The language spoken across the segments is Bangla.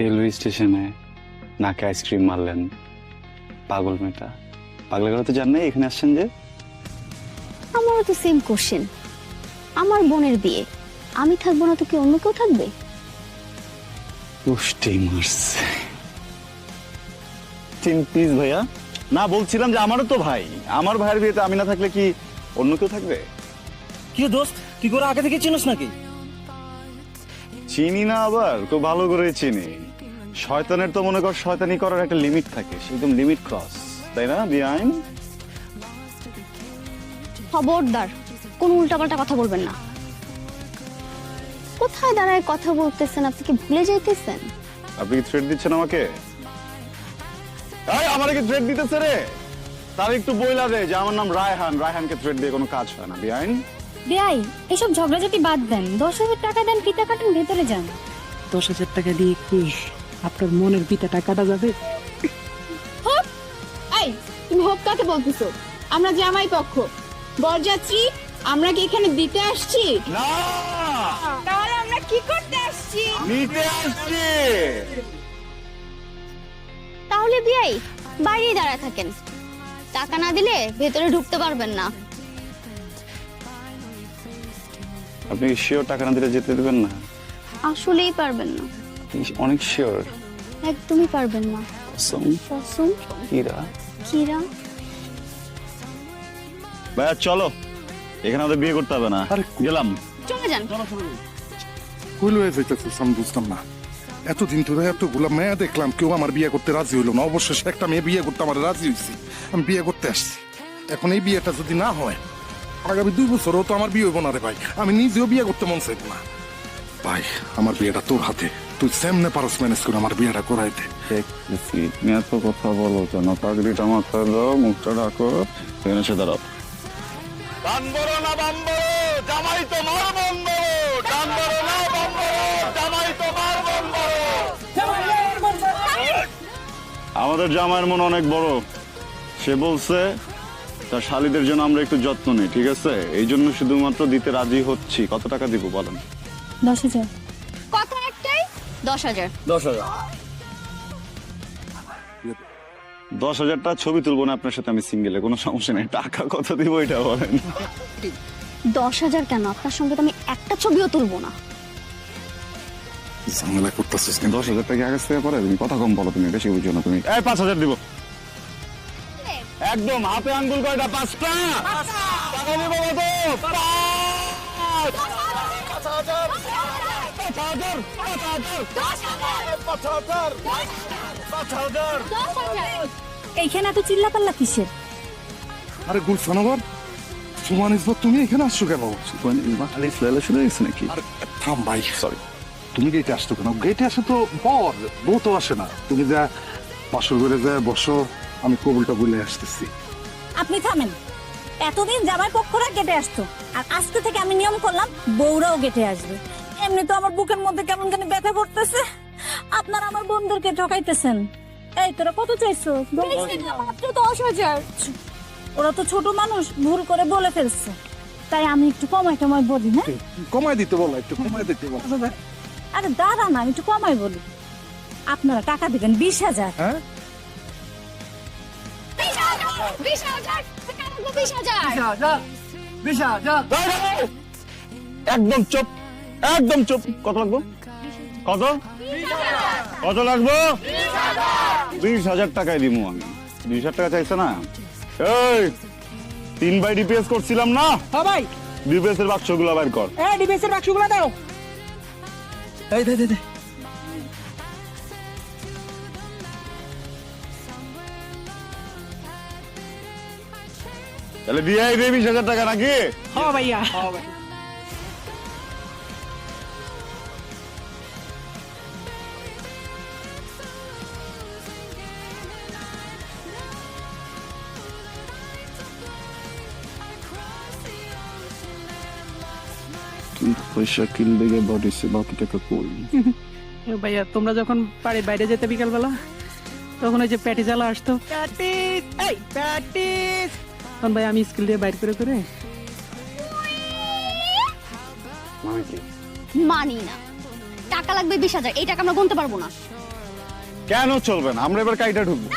রেলওয়ে স্টেশনে নাকে আইসক্রিম মারলেন, পাগল মেয়েটা। পাগলা করে তো জান নাই এখানে আসছেন যে? আমারও তো সেম কোশ্চেন। আমার বোনের বিয়ে, আমি থাকবো না তো কি অন্য কেউ থাকবে? পুষ্টি মারছে। প্লিজ ভাইয়া, না বলছিলাম যে আমারও তো ভাই, আমার ভাইয়ের বিয়েতে আমি না থাকলে কি অন্য কেউ থাকবে? কি দোস্ত, তুই করে আগে থেকে চিনিস নাকি? চিনি না, আবার খুব ভালো করে চিনি। শয়তানের তো মনে কর শয়তানি করার একটা লিমিট থাকে, সেরকম লিমিট ক্রস, তাই না বিআইন? খবরদার, কোন উল্টাপাল্টা কথা বলবেন না। কোথায় দাঁড়ায় কথা বলতেছেন? আপনি কি ভুলে যাইতেছেন? আপনি কি থ্রেট দিচ্ছেন আমাকে? এই আমারে কি থ্রেট দিতেছে রে? তার একটু বইলা দে যে আমার নাম রায়হান, রায়হানকে থ্রেট দিয়ে কোনো কাজ হয় না বিআইন। বেআই, এসব ঝগড়াঝাটি বাদ দেন। 10,000 টাকা দেন, ফিতা কাটেন, ভেতরে যান। 10,000 টাকা দিয়ে কি আপনার মনের পিতাটা কাটা যাবে? এই, তুমি হোপ কাকে বলতেছো? আমরা জামাই পক্ষ, বরযাত্রী। আমরা কি এখানে দিতে আসছি? না, তাহলে আমরা কি করতে আসছি? নিতে আসছি। তাহলে বিয়াই বাইরেই দাঁড়ায় থাকেন। টাকা না দিলে ভেতরে ঢুকতে পারবেন না। আপনি শিওর টাকা না দিলে যেতে দেবেন না? আসলেই পারবেন না। আপনি অনেক শিওর? একদমই পারবেন না। কসম। কসম। কিরা? কিরা? ভাইয়া চলো, এখানে আমাদের বিয়ে করতে হবে না। গেলাম। চলে যান। ভুল হয়ে যাইতেছিস, আমি বুঝতাম না। এতদিন ধরে এতগুলা মেয়ে দেখলাম, কেউ আমার বিয়ে করতে রাজি হইলো না। অবশেষে একটা মেয়ে বিয়ে করতে আমার রাজি হয়েছি, আমি বিয়ে করতে আসছি। এখন এই বিয়েটা যদি না হয়, আগামী 2 বছরও তো আমার বিয়ে হইব না রে ভাই। আমি নিজেও বিয়ে করতে মন চাইব না ভাই। আমার বিয়েটা তোর হাতে, তুই সেমনে পারস ম্যানেজ করে আমার বিয়েটা করাই দে। এত কথা বলো কেন? পাগড়িটা মাথায় দাও, মুখটা ঢাকো, এখানে এসে দাঁড়াও। ডানবড়ো না বামবড়ো, জামাই তোমার বন্ধু। ডানবড়ো না বামবড়ো, জামাই তোমার বন্ধু। আমাদের জামাইয়ের মন অনেক বড়। সে বলছে তার শালীদের জন্য আমরা একটু যত্ন নেই, ঠিক আছে? এই জন্য শুধুমাত্র দিতে রাজি হচ্ছি। কত টাকা দিব বলেন? 10,000। কথা একটাই, 10,000। 10,000। 10,000টা ছবি তুলবো না আপনার সাথে আমি সিঙ্গেলে, কোনো সমস্যা নেই। টাকা কত দিব এটা বলেন। 10,000 কেন? আপনার সঙ্গে তো আমি একটা ছবিও তুলবো না। ঝামেলা করতেছিস কেন? 10,000 টাকা আগে থেকে পরে তুমি কথা কম বলো, তুমি বেশি বুঝো না তুমি। এই 5,000 দিব একদম, হাতে আঙ্গুল কয়টা? 5টা। টাকা দিব কত? 5,000। এইখানে এত চিল্লাপাল্লা কিসের? আরে গুলশান, আবার সুমান ইসবাত, তুমি এখানে আসছো কেন? শুনে গেছে নাকি? আরে থাম ভাই, সরি। তুমি গেটে আসতো কেন? গেটে আসে তো বর, বউ তো আসে না। তুমি যা বাসর করে যা বসো, আমি কবুলটা বলে আসতেছি। আপনি থামেন। এতদিন জামাই পক্ষরা গেটে আসতো, আর আজকে থেকে আমি নিয়ম করলাম বউরাও গেটে আসবে। এমনি তো আমার বুকের মধ্যে কেমন কেন ব্যথা করতেছে। আপনারা আমার বন্ধুকে ঠকাইতেছেন। এই তোরা কত চাইছো? মাত্র 10,000। ওরা তো ছোট মানুষ, ভুল করে বলে ফেলছে, তাই আমি একটু কমাই টমাই বলি। হ্যাঁ, কমাই দিতে বলো, একটু কমাই দিতে বলো। আরে দাঁড়া না, আমি একটু কমাই বলি। আপনারা টাকা দিবেন 20,000। হ্যাঁ, 20,000। 20,000। 20,000। একদম চুপ, একদম চুপ। কত লাগবে? কত? কত লাগবে? 20,000 টাকায় দিব আমি। 20,000 টাকা চাইছে না? এই 3 বাই ডিপিএস করছিলাম না? হ্যাঁ ভাই, ডিপিএস এর বাক্সগুলো বাইর কর। এই ডিবেসের বাক্সগুলো দাও। এই দে দে দে। তাহলে দিয়ে 20,000 টাকা নাকি? হ্যাঁ ভাইয়া। পয়সা কিনলে গিয়ে বডিছে, বাকি টাকা কই? ভাইয়া, তোমরা যখন বাড়ির বাইরে যেতে বিকালবেলা, তখন ওই যে প্যাটিস আলা আসতো, প্যাটিস, এই প্যাটিস, তখন ভাই আমি স্কুল দিয়ে বাইর করে করে মানে কি? মানি না। টাকা লাগবে 20,000, এই টাকা আমরা গুনতে পারবো না। কেন চলবে না? আমরা এবার কাইটা ঢুকবো।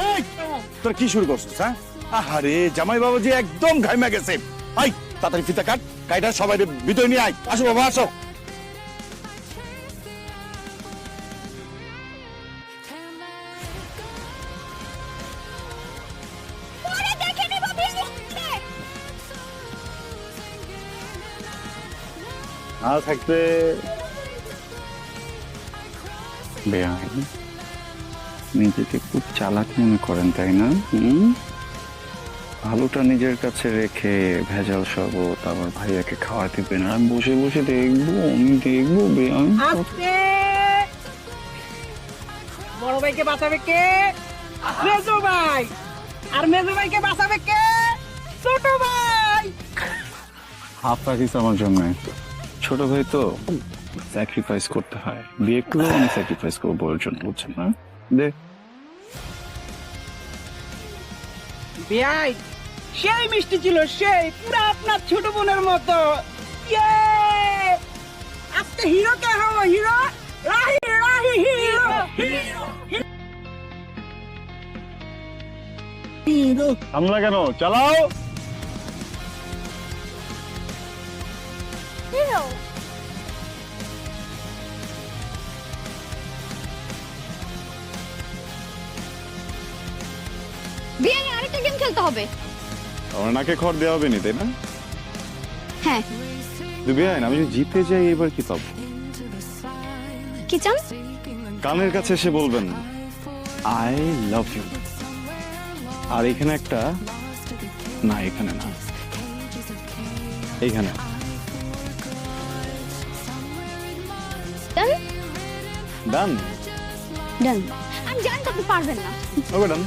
এই, তোর কি শুরু করছিস? হ্যাঁ, আরে জামাই বাবাজি একদম ঘাইমা গেছে। আই তাড়াতাড়ি ফিতা কাট, কাইটা সবাই ভিতরে নিয়ে আয়। আসো বাবা, আসো। না থাকতে বেআইন নিজেকে খুব চালাক মনে করেন, তাই না? ভালোটা নিজের কাছে রেখে ভেজাল শরবত আবার ভাইয়াকে খাওয়া দিবেন, আর আমি বসে বসে দেখবো, আমি দেখবো বেআইন। বড় ভাইকে বাঁচাবে কে? মেজো ভাই। আর মেজো ভাইকে বাঁচাবে কে? ছোট ভাই। হাফ রাখিস আমার জন্য। ছোট ভাই তো স্যাক্রিফাইস করতে হয়, বিয়ে করেও আমি স্যাক্রিফাইস করবো বউয়ের জন্য, বুঝছেন না? দে। বিয়াই সেই মিষ্টি ছিল, সেই পুরো আপনার ছোট বোনের মতো। ইয়ে! আজকে হিরো কে হবো? Hero Rahi, Rahi hero, hero. আমরা কেন? চালাও। বিয়ে নিয়ে আরেকটা গেম খেলতে হবে। আমার নাকে খড় দেওয়া হবে নি, তাই না? হ্যাঁ, বেআইন আমি যদি জিতে যাই এবার কি পাবো? কি চান? কানের কাছে এসে বলবেন আই লাভ ইউ। আর এখানে একটা, না এখানে না, এইখানে। ডান ডান। ডান। আমি জানি তো আপনি পারবেন না। ওকে ডান।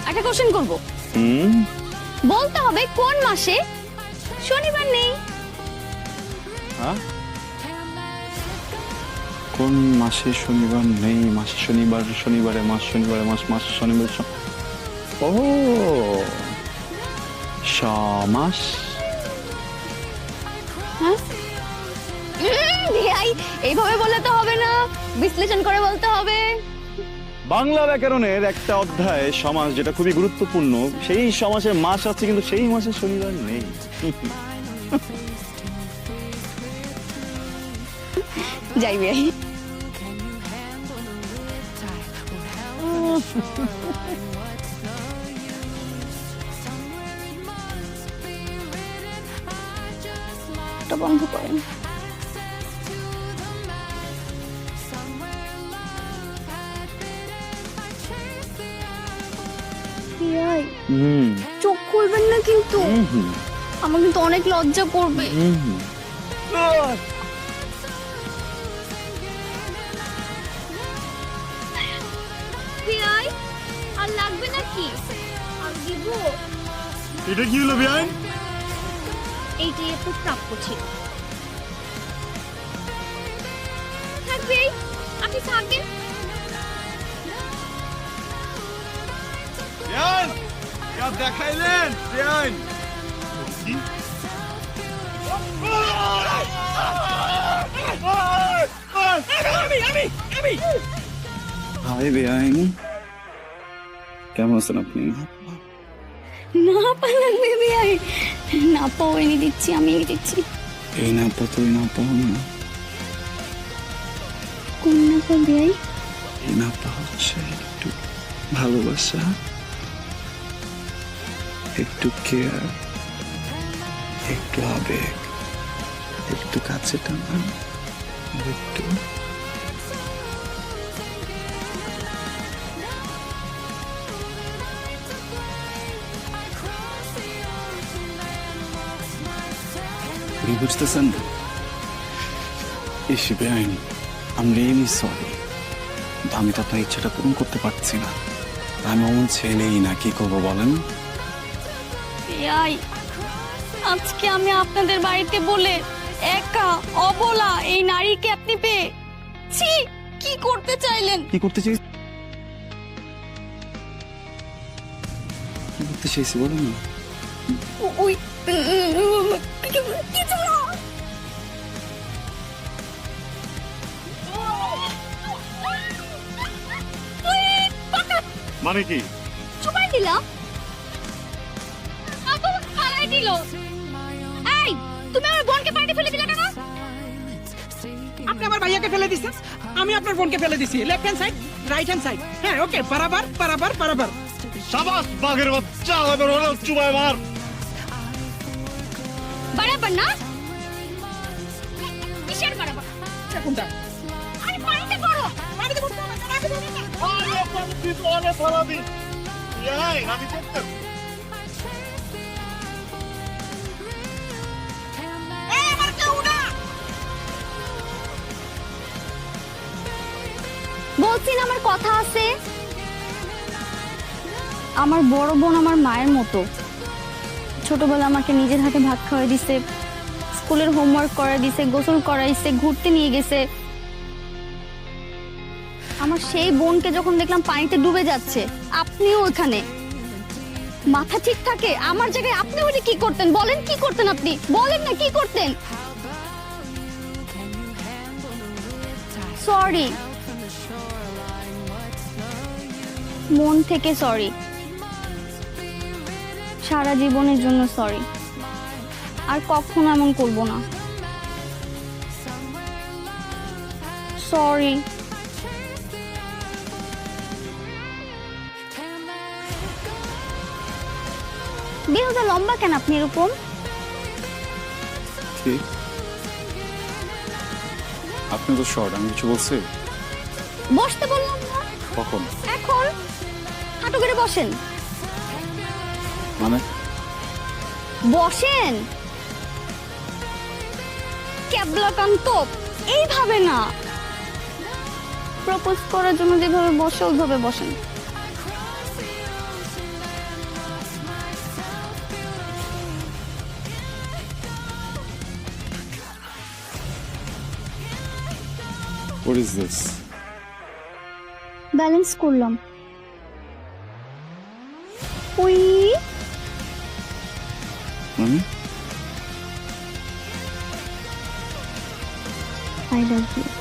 একটা কোশ্চেন করব, বলতে হবে কোন মাসে শনিবার নেই। হ্যাঁ, কোন মাসে শনিবার নেই? মাসে শনিবার, শনিবারে মাস, শনিবারে মাস, মাস শনিবার। ও মাস। হ্যাঁ, ভাই এইভাবে বললে তো হবে না, বিশ্লেষণ করে বলতে হবে। বাংলা ব্যাকরণের একটা অধ্যায় সমাস, যেটা খুবই গুরুত্বপূর্ণ। সেই সমাসের মাস আছে, কিন্তু সেই মাসে শনিবার নেই। যাই ভাই। এটা বন্ধ করেন। চোখ খুলবেন না কিন্তু, আমার কিন্তু অনেক লজ্জা করবে। আর লাগবে নাকি? আর দিব? এটা কি হলো বেআইন? এইটাই একটু প্রাপ্য ছিল। থাকবে, আপনি থাকবেন। বেআইন যা দেখাইলেন বেআইন। হাই বেআইন, কেমন আছেন আপনি? না পা লাগবে ভাই, না পাও এনে দিচ্ছি, আমি এনে দিচ্ছি। এই না পা, তুই না পাও না। কোন না পা ভাই? এই না পা হচ্ছে একটু ভালোবাসা, একটু কেয়ার, একটু আবেগ, একটু কাছে টানা, একটু বুঝতেছেন? এসে বেআইন, আমি রিয়েলি সরি। আমি তো আপনার ইচ্ছাটা পূরণ করতে পারছি না। আমি অমন ছেলেই না, কি করবো বলেন? ভাই আজকে আমি আপনাদের বাড়িতে বলে একা অবলা এই নারীকে আপনি পেয়ে ছি, কি করতে চাইলেন? কি করতে চাইছি? কি করতে চাইছি বলেন না? ওই কিছু না। মানে কি? চুপাই দিলাম। আপু ফালাই দিল। এই তুমি আমার বোনকে পানিতে ফেলে দিলে কেন? আপনি আমার ভাইয়াকে ফেলে দিছেন, আমি আপনার বোনকে ফেলে দিছি। Left hand side, right hand side. হ্যাঁ ওকে, বরাবর বরাবর বরাবর। সাবাস বাঘের বাচ্চা, এবার হলো চুবাই মার। বরাবর না? কিসের বরাবর? কোনটা? আরে পানিতে পড়ো। পানিতে পড়তে হবে না, রাখতে হবে না। আরে পানি তো অনেক ফলাবি। এই আমি করতে এই আমার কেউ না। বলছি না আমার কথা আছে। আমার বড় বোন আমার মায়ের মতো। ছোটবেলা আমাকে নিজের হাতে ভাত খাওয়াই দিছে, স্কুলের হোমওয়ার্ক করাই দিছে, গোসল করাইছে, ঘুরতে নিয়ে গেছে। আমার সেই বোনকে যখন দেখলাম পানিতে ডুবে যাচ্ছে, আপনিও ওখানে, মাথা ঠিক থাকে? আমার জায়গায় আপনি ওটা কি করতেন? বলেন কি করতেন আপনি? বলেন না কি করতেন? সরি, মন থেকে সরি, সারা জীবনের জন্য সরি। আর কখনো এমন করব না। সরি। বেহুদা লম্বা কেন আপনি এরকম? ঠিক। আপনি তো শর্ট, আমি কিছু বলছি? বসতে বললাম না? কখন? এখন হাঁটু করে বসেন। মানে বসেন। ক্যাবলাকান্ত এইভাবে না, প্রপোজ করার জন্য যেভাবে বসে ওইভাবে বসেন। what is this? ব্যালেন্স করলাম। ওই মানে আই লাভ ইউ।